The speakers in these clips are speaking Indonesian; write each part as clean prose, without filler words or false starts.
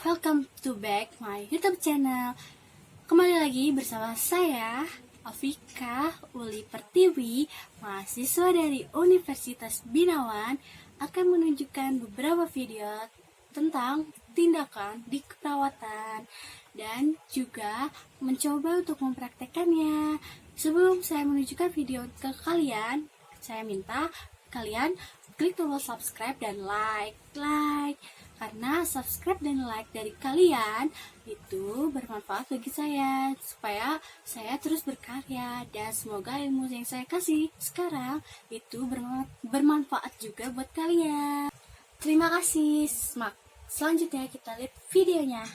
welcome to back my YouTube channel. Kembali lagi bersama saya, Afika Uli Pertiwi, mahasiswa dari Universitas Binawan, akan menunjukkan beberapa video tentang tindakan di keperawatan dan juga mencoba untuk mempraktekannya. Sebelum saya menunjukkan video ke kalian, saya minta kalian klik tombol subscribe dan like. Karena subscribe dan like dari kalian itu bermanfaat bagi saya, supaya saya terus berkarya, dan semoga ilmu yang saya kasih sekarang itu bermanfaat juga buat kalian. Terima kasih. Selanjutnya kita lihat videonya.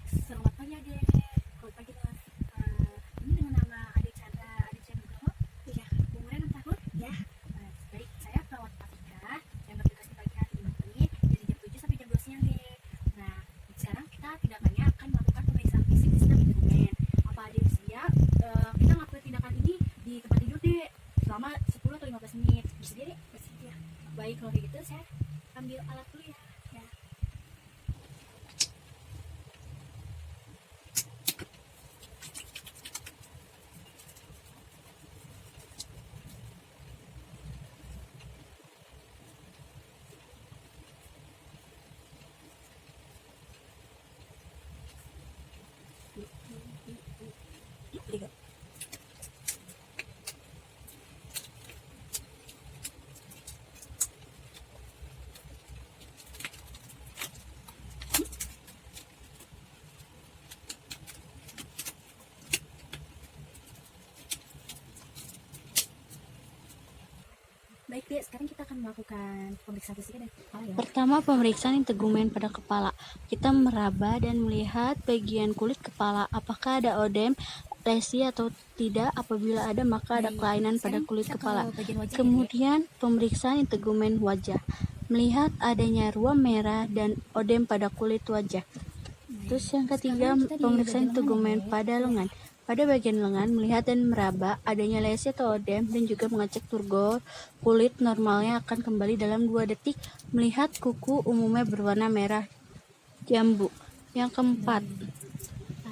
Selamat pagi adik. Selamat pagi teman. Ini dengan nama adik Chandra. Adik Chandra berapa? Iya. Umurnya 6 tahun? Ya. Baik, saya perawat Afika yang bertugas di pagi hari ini dari jam 7 sampai jam 2 siang deh. Nah, sekarang kita tindakannya akan melakukan pemeriksaan fisik sistem dokumen. Apa adik siap? Kita melakukan tindakan ini di tempat tidur deh selama 10 atau 15 menit. Bersedia deh? Bersedia. Baik, kalau begitu saya ambil alat dulu ya. Baik dek, sekarang kita akan melakukan pemeriksaan fisiknya dari kepala ya. Pertama, pemeriksaan integumen pada kepala. Kita meraba dan melihat bagian kulit kepala, apakah ada odem, lesi atau tidak. Apabila ada, maka ada kelainan pada kulit kepala. Kemudian, pemeriksaan integumen wajah. Melihat adanya ruam merah dan odem pada kulit wajah. Terus yang ketiga, pemeriksaan integumen pada lengan. Pada bagian lengan, melihat dan meraba adanya lesi atau odem, dan juga mengecek turgor kulit normalnya akan kembali dalam 2 detik. Melihat kuku umumnya berwarna merah jambu. Yang keempat,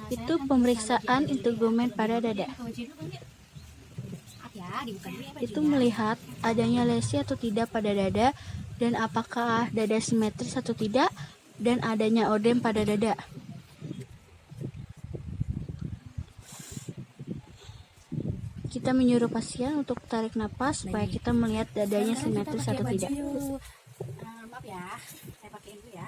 itu pemeriksaan integumen pada dada. Itu melihat adanya lesi atau tidak pada dada, dan apakah dada simetris atau tidak, dan adanya odem pada dada. Kita menyuruh pasien untuk tarik napas supaya kita melihat dadanya simetris atau tidak. Maaf ya, saya pakai dulu ya.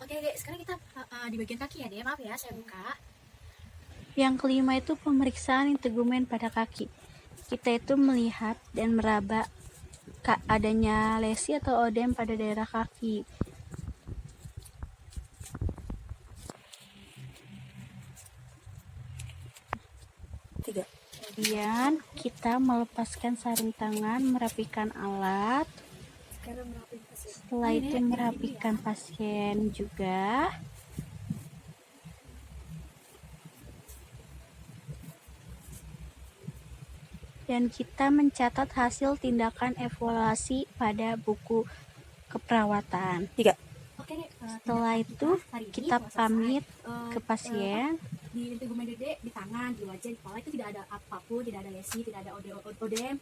Oke dek, sekarang kita di bagian kaki ya dek. Maaf ya, saya buka. Yang kelima itu pemeriksaan integumen pada kaki. Kita itu melihat dan meraba adanya lesi atau odem pada daerah kaki. Kemudian kita melepaskan sarung tangan, merapikan alat. Setelah itu merapikan pasien juga. Dan kita mencatat hasil tindakan evaluasi pada buku keperawatan. Setelah itu kita pamit ke pasien. Di integumen dede, di tangan, di wajah, di kepala itu tidak ada apapun, tidak ada lesi, tidak ada odem.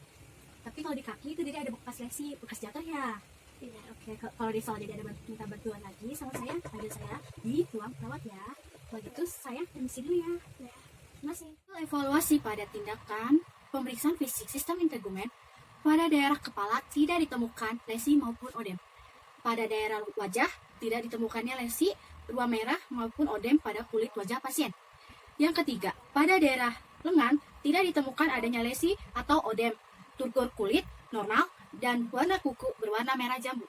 Tapi kalau di kaki itu jadi ada bekas lesi, bekas jatuh ya. Iya, oke. Kalau di soal jadi ada minta bantuan lagi sama saya, panggil saya di ruang perawat ya. Kalau gitu saya permisi dulu ya. Masih evaluasi pada tindakan pemeriksaan fisik sistem integumen. Pada daerah kepala tidak ditemukan lesi maupun odem. Pada daerah wajah tidak ditemukannya lesi, ruam merah maupun odem pada kulit wajah pasien. Yang ketiga, pada daerah lengan tidak ditemukan adanya lesi atau odem, turgor kulit normal, dan warna kuku berwarna merah jambu.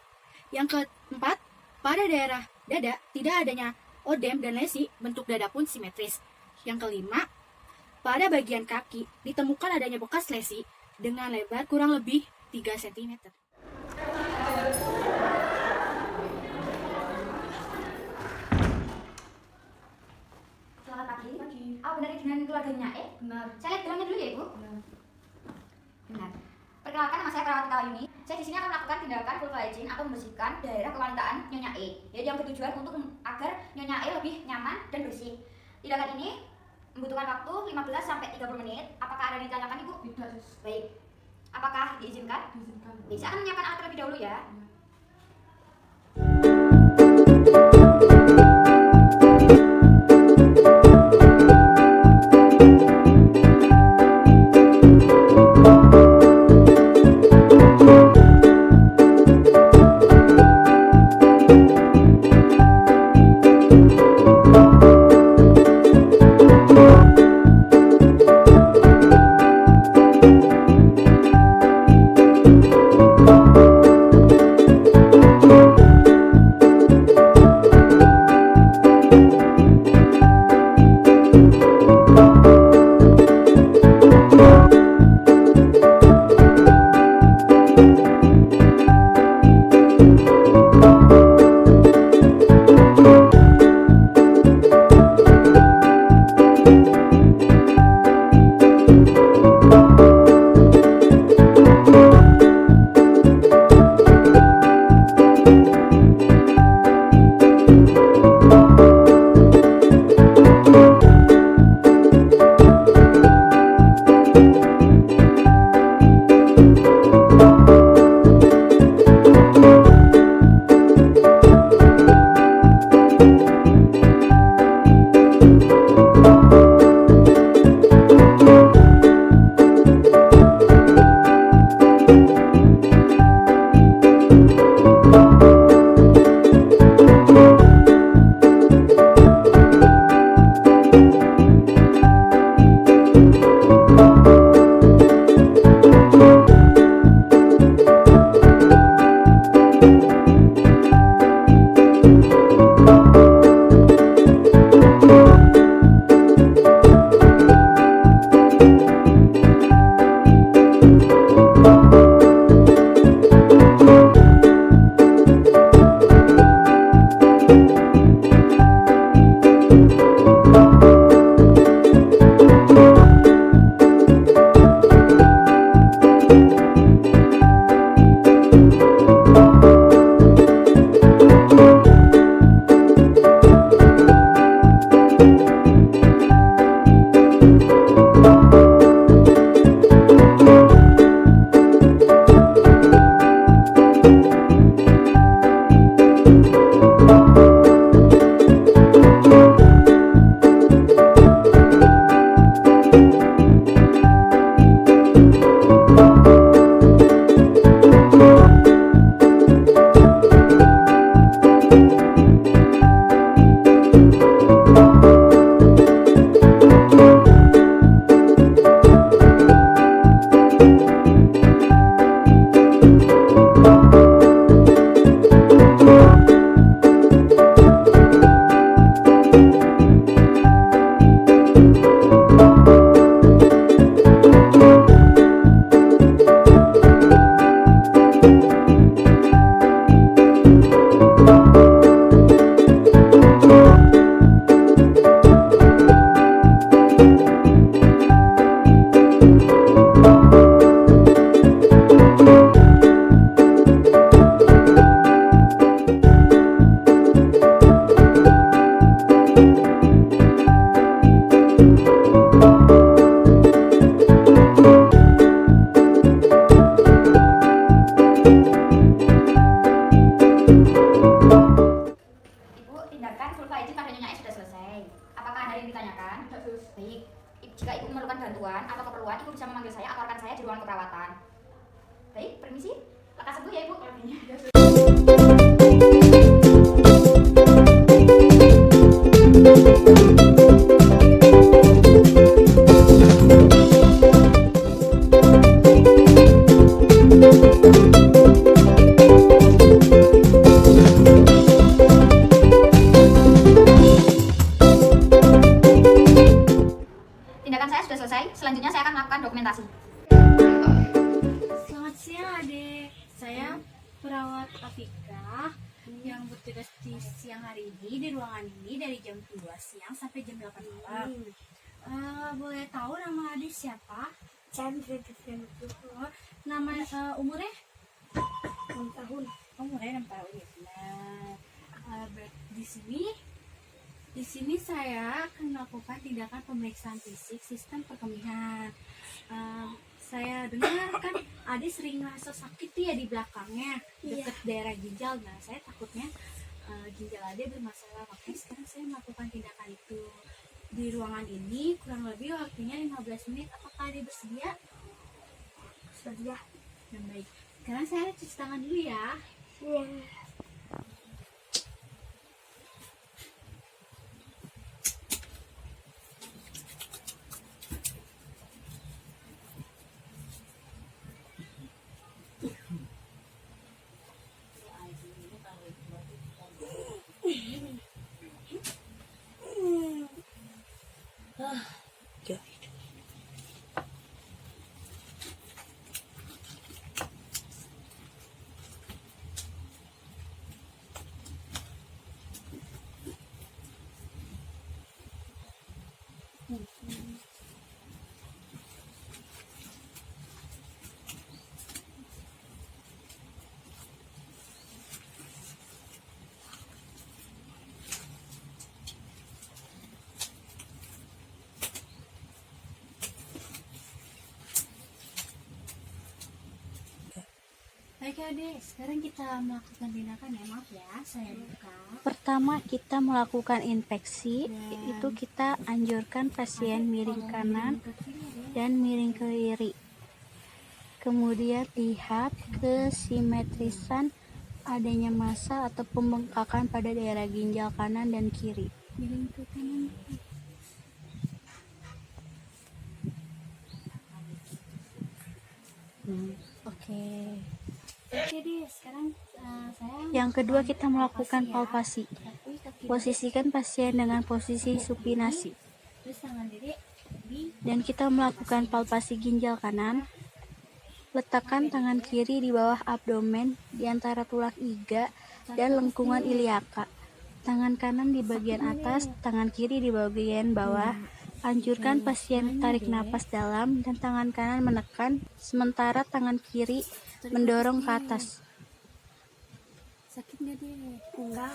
Yang keempat, pada daerah dada tidak adanya odem dan lesi, bentuk dada pun simetris. Yang kelima, pada bagian kaki ditemukan adanya bekas lesi dengan lebar kurang lebih 3 cm. Benar. Saya lihat gelangnya dulu ya Ibu. Benar. Perkenalkan, nama saya Perawat Kawini. Saya di sini akan melakukan tindakan full hygiene atau membersihkan daerah kewanitaan Nyonya E. Jadi yang bertujuan untuk agar Nyonya E lebih nyaman dan bersih. Tindakan ini membutuhkan waktu 15 sampai 30 menit. Apakah ada yang ditanyakan Ibu? Tidak, Sis. Baik. Apakah diizinkan? Diizinkan. Baik, saya akan menyiapkan alat terlebih dahulu ya. Jika Ibu memerlukan bantuan atau keperluan, Ibu bisa memanggil saya atau rekan saya di ruangan keperawatan. Baik, permisi. Lekas sembuh ya Ibu. Tindakan saya sudah selesai. Selanjutnya saya akan melakukan dokumentasi. Selamat siang adik, saya perawat Afika yang bertugas di siang hari ini di ruangan ini dari jam 2 siang sampai jam 8 malam. Boleh tahu nama adik siapa? Chandra Devriana. Oh, nama umurnya? 6 tahun. Umurnya 6 tahun ya. Nah, di sini saya akan melakukan tindakan pemeriksaan fisik sistem perkemihan. Saya dengar kan adik sering ngerasa sakit tuh ya di belakangnya, dekat daerah ginjal. Nah, saya takutnya ginjal adik bermasalah, makanya sekarang saya melakukan tindakan itu. Di ruangan ini kurang lebih waktunya 15 menit. Apakah adik bersedia? Sedia. Yang baik. Sekarang saya cuci tangan dulu ya. Iya. Baik adik, sekarang kita melakukan tindakan ya. Maaf ya, saya buka. Pertama kita melakukan infeksi, itu kita anjurkan pasien miring kanan dan miring ke kiri. Kemudian lihat kesimetrisan adanya massa atau pembengkakan pada daerah ginjal kanan dan kiri. Miring ke kanan. Oke. Oke deh, sekarang saya Yang kedua kita melakukan palpasi. Tapi kaki Posisikan pasien dengan posisi supinasi. terus tangan diri di Dan kita melakukan palpasi ginjal kanan. Letakkan tangan kiri di bawah abdomen di antara tulang iga dan lengkungan iliaka. Tangan kanan di bagian atas, tangan kiri di bagian bawah. Anjurkan pasien tarik napas dalam dan tangan kanan menekan, sementara tangan kiri mendorong ke atas. sakit nggak deh? Enggak.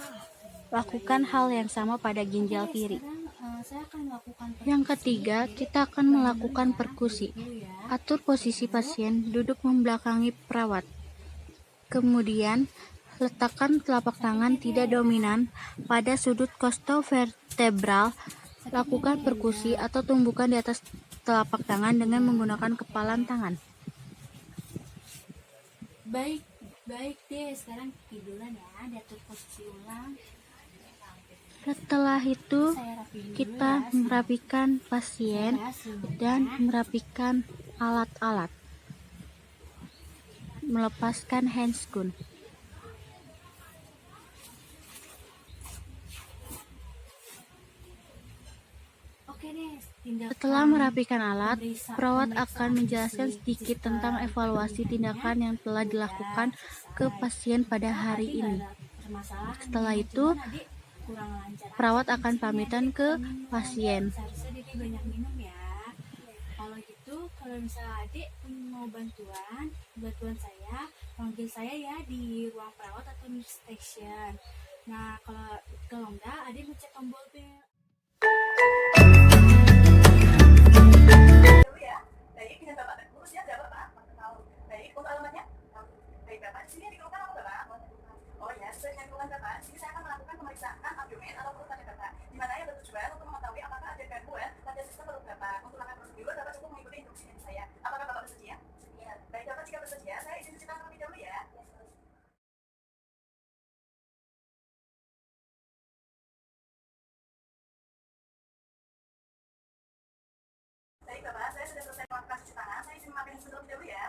Lakukan hal yang sama pada ginjal kiri. Sekarang saya akan melakukan Yang ketiga, kita akan melakukan perkusi. dulu ya. Atur posisi pasien duduk membelakangi perawat. Kemudian, letakkan telapak tangan tidak dominan pada sudut costovertebral. Lakukan perkusi atau tumbukan di atas telapak tangan dengan menggunakan kepalan tangan. Baik deh. Sekarang tiduran ya, diatur posisi ulang. Setelah itu, Saya rapiin dulu kita ya, merapikan pasien dan merapikan alat-alat. Melepaskan handscoon. Oke deh, tindakan Setelah merapikan alat, pemeriksaan perawat akan menjelaskan fisik sedikit sistem tentang evaluasi tindakan yang telah dilakukan ke pasien pada hari Tapi nggak ini. ada permasalahan Setelah nih, itu, cuman adik kurang lancar perawat aja. akan pamitan ke pasien. Seharusnya adik banyak minum ya. Kalau gitu, kalau misalnya adik mau bantuan saya, panggil saya ya di ruang perawat atau nurse station. Nah, kalau enggak, adik mencet tombol bel. Dulu ya. Baik, dengan Bapak lulusnya berapa Pak? Tahu. Baik, untuk alamatnya? Baik Bapak, di sini dikeluhkan apa Bapak? Oh ya, sesuai dengan keluhan Bapak, di sini saya akan melakukan pemeriksaan abdomen atau perut pada Bapak, di mana yang bertujuan untuk mengetahui apakah ada gangguan pada sistem perut Bapak. Untuk langkah prosedur, Bapak cukup mengikuti instruksi dari saya. Apakah Bapak bersedia? Iya. Baik Bapak, jika bersedia, saya izin cuci tangan terlebih dahulu ya. Baik Bapak, saya sudah selesai melakukan cuci tangan, saya izin memakai handphone terlebih dahulu ya.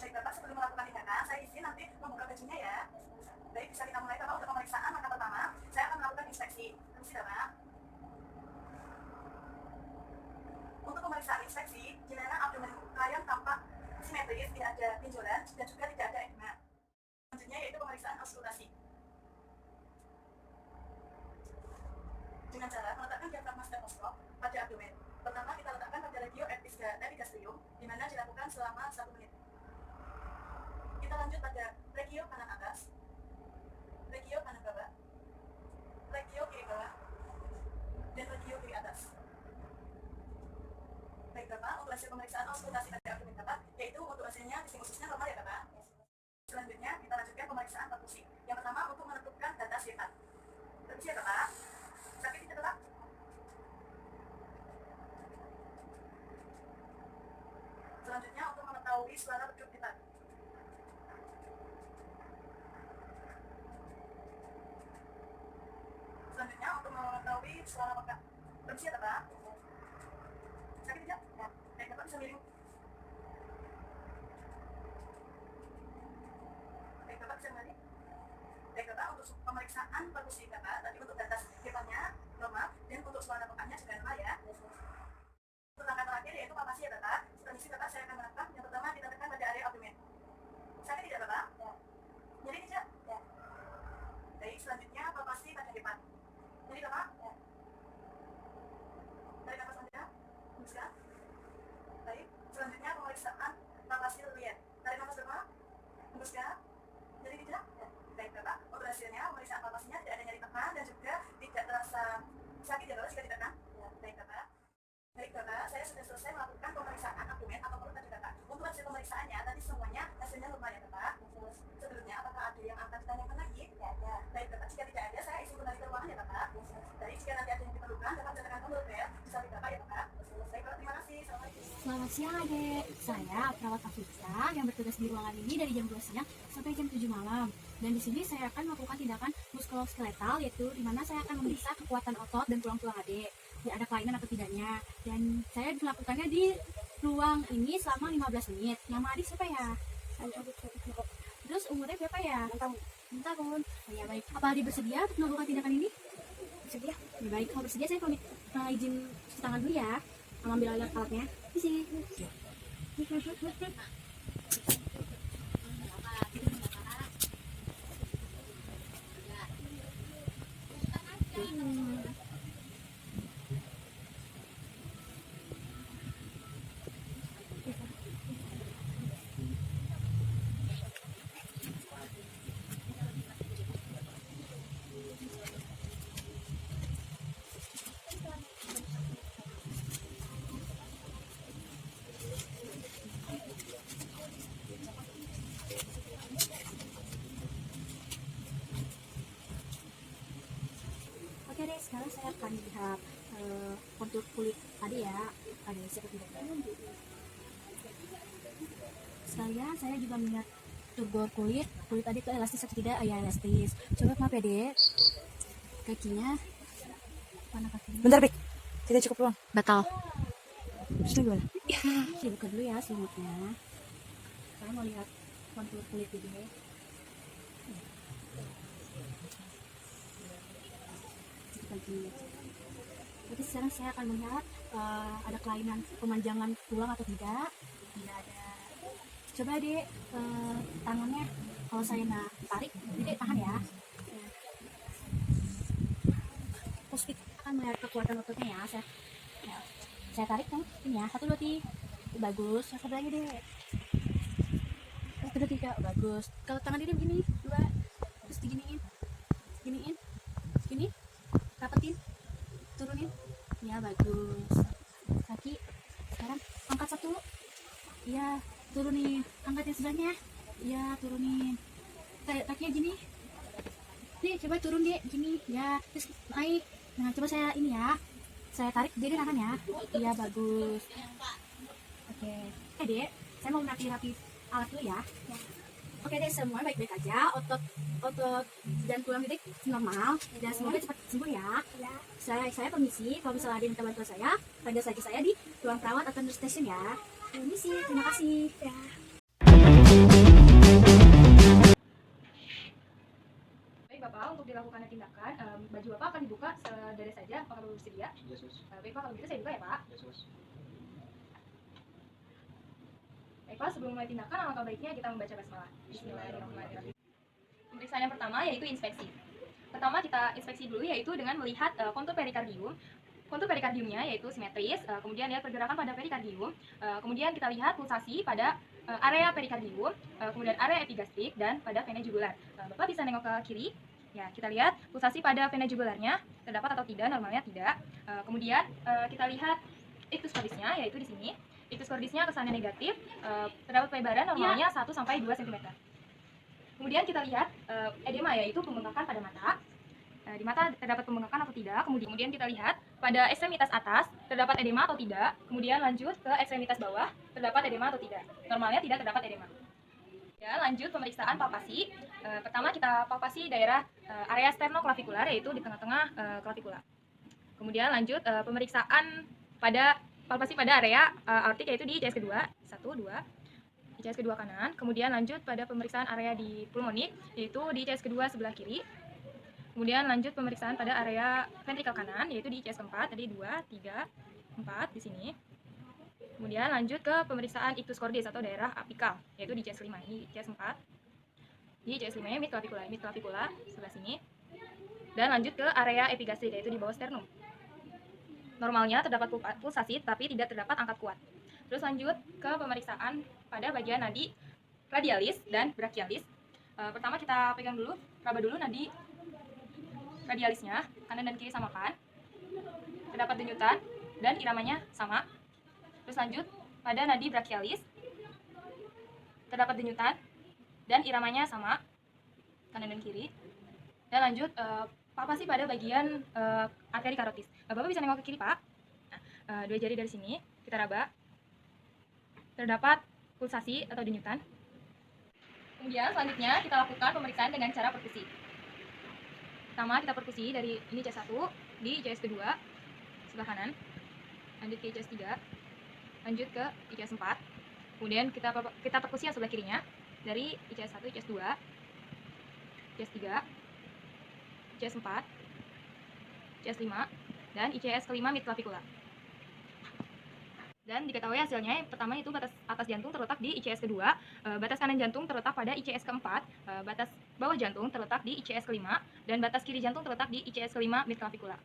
Baik Bapak, sebelum melakukan tindakan, saya izin nanti membuka bajunya ya. Baik, bisa kita mulai Bapak untuk pemeriksaan. Langkah pertama, saya akan melakukan inspeksi. Permisi Bapak. Untuk pemeriksaan inspeksi, gimana abdomen kalian tampak simetris? dan juga tidak ada edema. Selanjutnya yaitu pemeriksaan auskultasi. Dengan cara meletakkan diafragma stetoskop pada abdomen. Pertama kita letakkan pada regio epigastrium, di mana dilakukan selama 1 menit. Kita lanjut pada regio kanan atas, regio kanan bawah, regio kiri bawah, dan regio kiri atas. Baik Bapak, untuk hasil pemeriksaan auskultasi pada abdomen Bapak, yaitu untuk hasilnya bising ususnya normal ya Bapak. Selanjutnya kita lanjutkan pemeriksaan perkusi. Yang pertama untuk menentukan data sifat. Permisi ya Bapak. Sakit tidak Bapak? Selanjutnya untuk mengetahui suara berdegup detak. Selanjutnya untuk mengetahui suara pekak. Permisi ya Bapak. Sakit tidak? Ya. Baik Bapak bisa miring. Baik Bapak bisa kembali. Baik Bapak, untuk pemeriksaan perkusi Bapak tadi untuk data sifat normal dan untuk suara pekaknya juga normal ya. Untuk langkah terakhir yaitu palpasi ya Bapak. Permisi Bapak, saya akan menerapkan. Yang pertama kita tekan pada area abdomen. Sakit tidak Bapak? Ya. Nyeri tidak? Ya. Baik, selanjutnya palpasi pada depan. Nyeri Bapak? Ya. Tarik nafas Anda. Hembuskan. Baik, selanjutnya pemeriksaan palpasi leliat. Tarik nafas Bapak. Hembuskan. Nyeri tidak? Ya. Baik Bapak, untuk hasilnya pemeriksaan palpasinya tidak ada nyeri tekan dan juga tidak terasa sakit ya Bapak jika ditekan? Ya. Baik Bapak. Baik Bapak, saya sudah selesai melakukan pemeriksaan abdomen atau perut tadi Bapak. Untuk hasil pemeriksaannya tadi semuanya hasilnya normal ya Bapak. Sebelumnya apakah ada yang akan ditanyakan lagi? Tidak ada. Baik Bapak, jika tidak ada saya izin kembali ke ruangan ya Bapak. Baik, jika nanti ada yang diperlukan dapat tekan tombol bel bisa di Bapak ya Bapak. Baik Bapak, terima kasih. Assalamualaikum. Selamat siang adek, saya perawat Afika yang bertugas di ruangan ini dari jam 2 siang sampai jam 7 malam. Dan di sini saya akan melakukan tindakan muskuloskeletal, yaitu di mana saya akan memeriksa kekuatan otot dan tulang-tulang adek, ya ada kelainan atau tidaknya. Dan saya melakukannya di ruang ini selama 15 menit. Nama adik siapa ya? Terus umurnya berapa ya? 6 tahun. 6 tahun. Oh, ya baik. Apa adik bersedia untuk melakukan tindakan ini? Bersedia. Ya, baik, kalau bersedia saya pamit izin cuci tangan dulu ya. Ambil alat-alatnya. Di sini. Oke deh, sekarang saya akan lihat kontur kulit tadi ya, ada siapa tidak. Sekalian saya juga melihat tubur kulit tadi itu elastis atau tidak. Ya elastis. Coba maaf ya dek, kakinya mana kakinya? Bentar, Bik. Tidak cukup ruang. Batal. Terus ini gimana? Ya, dibuka dulu ya selimutnya. Saya mau lihat kontur kulit ini. Jadi sekarang saya akan melihat ada kelainan pemanjangan tulang atau tidak. Tidak ada. Coba dek tangannya, kalau saya tarik, dek tahan ya. Terus kita akan melihat kekuatan ototnya ya. Saya tarik kan, ini ya, 1, 2, 3, bagus. Yang satu lagi dek, 1, 2, 3, bagus. Kalau tangan diri begini, 2, terus diginiin, gini, rapetin, turunin, ya bagus. Kaki, sekarang angkat 1, ya turunin, angkat yang sebelahnya, ya turunin. Kakinya gini, nih coba turun deh, gini, ya terus naik. Nah coba saya ini ya, saya tarik jadi nahan ya, iya bagus. Oke, dek, saya mau rapi alat dulu ya. Oke deh, semua baik-baik aja, otot dan tulang dek normal, dan semoga cepat sembuh ya. Saya permisi, kalau misalnya ada yang minta bantuan saya, panggil saja saya di ruang perawat atau nurse station ya. Permisi, terima kasih. Ya. Baik Bapak, untuk dilakukannya tindakan, baju Bapak akan dibuka sedada saja, apakah Bapak bersedia? Ya, sus. Baik Pak, kalau gitu saya buka ya Pak. Ya, sus. Baiklah, sebelum mulai tindakan, alangkah baiknya kita membaca basmalah. Bismillahirrahmanirrahim. Pemeriksaan yang pertama yaitu inspeksi. Pertama kita inspeksi dulu yaitu dengan melihat kontur perikardium. Kontur perikardiumnya yaitu simetris, kemudian lihat pergerakan pada perikardium, kemudian kita lihat pulsasi pada area perikardium, kemudian area epigastrik dan pada vena jugular. Bapak bisa nengok ke kiri. Ya, kita lihat pulsasi pada vena jugularnya terdapat atau tidak, normalnya tidak. Kemudian kita lihat ictus cordisnya yaitu di sini. Ictus cordisnya kesannya negatif, terdapat pelebaran normalnya 1 sampai 2 cm. Kemudian kita lihat edema yaitu pembengkakan pada mata. Di mata terdapat pembengkakan atau tidak. Kemudian kita lihat pada ekstremitas atas terdapat edema atau tidak. Kemudian lanjut ke ekstremitas bawah terdapat edema atau tidak. Normalnya tidak terdapat edema. Ya, lanjut pemeriksaan palpasi. Pertama kita palpasi daerah area sternoclavicular yaitu di tengah-tengah clavikula. Kemudian lanjut pemeriksaan pada palpasi pada area aortik yaitu di ICS kedua 1, 2. ICS kedua kanan. Kemudian lanjut pada pemeriksaan area di pulmonik yaitu di ICS kedua sebelah kiri. Kemudian lanjut pemeriksaan pada area ventrikel kanan yaitu di ICS keempat, tadi 2, 3, 4 di sini. Kemudian lanjut ke pemeriksaan ictus cordis atau daerah apikal yaitu di ICS 5, ini ICS 4. Di ICS 5 mid clavicula sebelah sini. Dan lanjut ke area epigastrik yaitu di bawah sternum. Normalnya terdapat pulsasi tapi tidak terdapat angkat kuat. Terus lanjut ke pemeriksaan pada bagian nadi radialis dan brachialis. Pertama kita pegang dulu, raba dulu nadi radialisnya, kanan dan kiri samakan. Terdapat denyutan dan iramanya sama. Terus lanjut pada nadi brachialis. Terdapat denyutan dan iramanya sama, kanan dan kiri. Dan lanjut palpasi pada bagian arteri karotis. Bapak bisa nengok ke kiri, Pak. Nah, 2 jari dari sini kita raba. Terdapat pulsasi atau denyutan. Kemudian selanjutnya kita lakukan pemeriksaan dengan cara perkusi. Pertama kita perkusi dari ini ICS 1 di ICS kedua sebelah kanan. Lanjut ke ICS 3. Lanjut ke ICS 4. Kemudian kita perkusi yang sebelah kirinya dari ICS 1, ICS 2, ICS 3, ICS 4, ICS 5, dan ICS kelima mid clavicula. Dan diketahui hasilnya yang pertama itu batas atas jantung terletak di ICS kedua, batas kanan jantung terletak pada ICS keempat, batas bawah jantung terletak di ICS kelima, dan batas kiri jantung terletak di ICS kelima mid clavicula.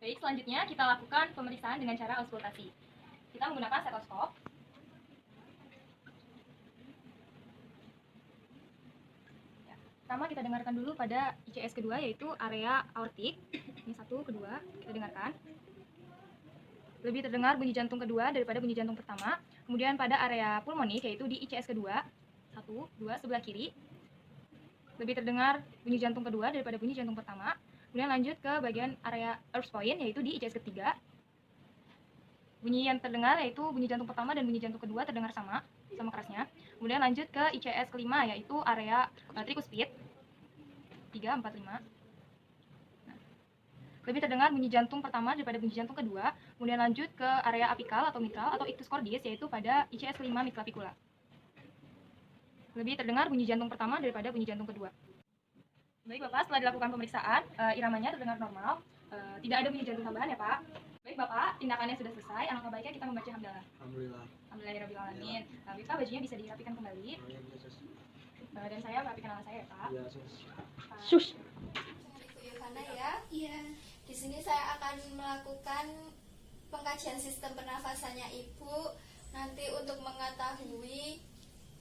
Baik, selanjutnya kita lakukan pemeriksaan dengan cara auskultasi. Kita menggunakan stetoskop. Pertama kita dengarkan dulu pada ICS kedua yaitu area aortik. Ini 1, kedua, kita dengarkan. Lebih terdengar bunyi jantung kedua daripada bunyi jantung pertama. Kemudian pada area pulmonik yaitu di ICS kedua 1, 2 sebelah kiri. Lebih terdengar bunyi jantung kedua daripada bunyi jantung pertama. Kemudian lanjut ke bagian area Erb's point yaitu di ICS ketiga. Bunyi yang terdengar yaitu bunyi jantung pertama dan bunyi jantung kedua terdengar sama kerasnya. Kemudian lanjut ke ICS kelima yaitu area tricuspid 3, 4, 5. Lebih terdengar bunyi jantung pertama daripada bunyi jantung kedua. Kemudian lanjut ke area apikal atau mitral atau ictus cordis yaitu pada ICS 5 mid clavicula. Lebih terdengar bunyi jantung pertama daripada bunyi jantung kedua. Baik Bapak, setelah dilakukan pemeriksaan, iramanya terdengar normal, tidak ada bunyi jantung tambahan ya Pak. Baik Bapak, tindakannya sudah selesai, alangkah baiknya kita membaca hamdalah. Alhamdulillah. Alhamdulillahirrahmanirrahim. Bapak bajunya bisa dirapikan kembali. Dan saya merapikan alat saya ya Pak. Ya, Sus. Ibu Yohana ya. Iya. Di sini saya akan melakukan pengkajian sistem pernafasannya Ibu. Nanti untuk mengetahui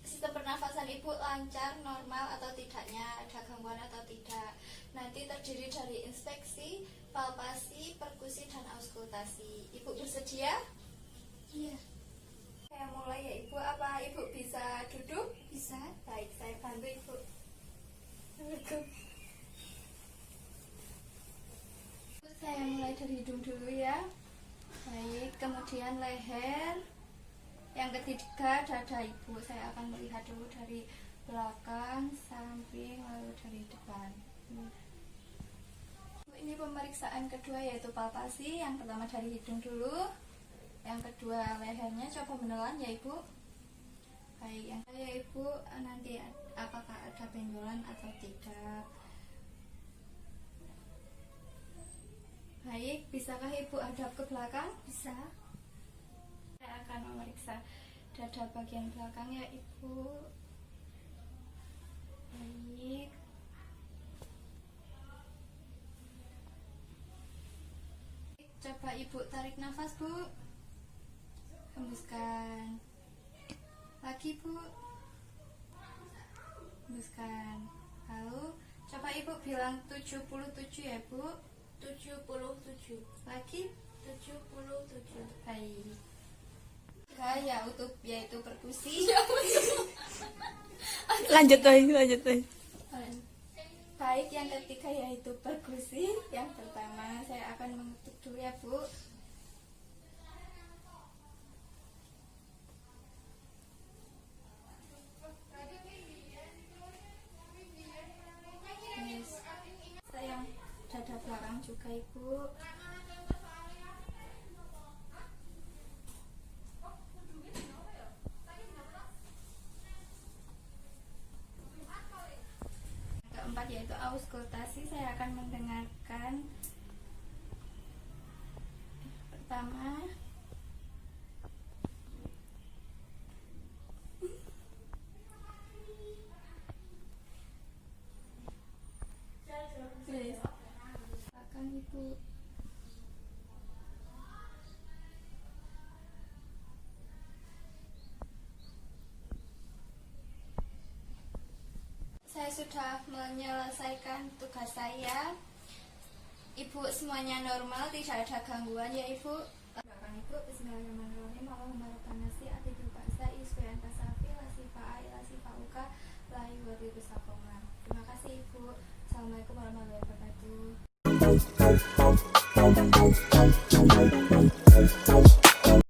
sistem pernafasan Ibu lancar, normal atau tidaknya, ada gangguan atau tidak. Nanti terdiri dari inspeksi, palpasi, perkusi, dan auskultasi. Ibu bersedia? Iya. Saya mulai ya Ibu. Apa Ibu bisa duduk? Bisa. Baik, saya bantu Ibu. Saya mulai dari hidung dulu ya. Baik, kemudian leher. Yang ketiga dada Ibu. Saya akan melihat dulu dari belakang, samping, lalu dari depan. Ini pemeriksaan kedua yaitu palpasi. Yang pertama dari hidung dulu. Yang kedua lehernya, coba menelan ya Ibu. Baik, yang saya Ibu nanti apakah ada benjolan atau tidak. Baik, bisakah Ibu hadap ke belakang? Bisa. Saya akan memeriksa dada bagian belakang ya Ibu. Baik. Coba Ibu tarik nafas Bu. Hembuskan. Lagi Bu. Hembuskan. Lalu coba Ibu bilang 77 ya Bu. 77. Lagi 77. Baik. Yaitu perkusi. Lanjut Toy. Baik, yang ketiga yaitu perkusi. Yang pertama saya akan mengetuk dulu ya Bu. Yes. Saya dada belakang juga Ibu. Keempat yaitu auskultasi. Saya akan mendengarkan pertama silakan Ibu. Saya sudah menyelesaikan tugas saya. Ibu semuanya normal, tidak ada gangguan ya Ibu. Doakan Ibu. Bismillahirrahmanirrahim. Allahumma rabbana nasi atibil ba'sa isfian kasafi lasifa lasifa uka lahi wa bibusakoma. Terima kasih Ibu. Assalamualaikum warahmatullahi wabarakatuh.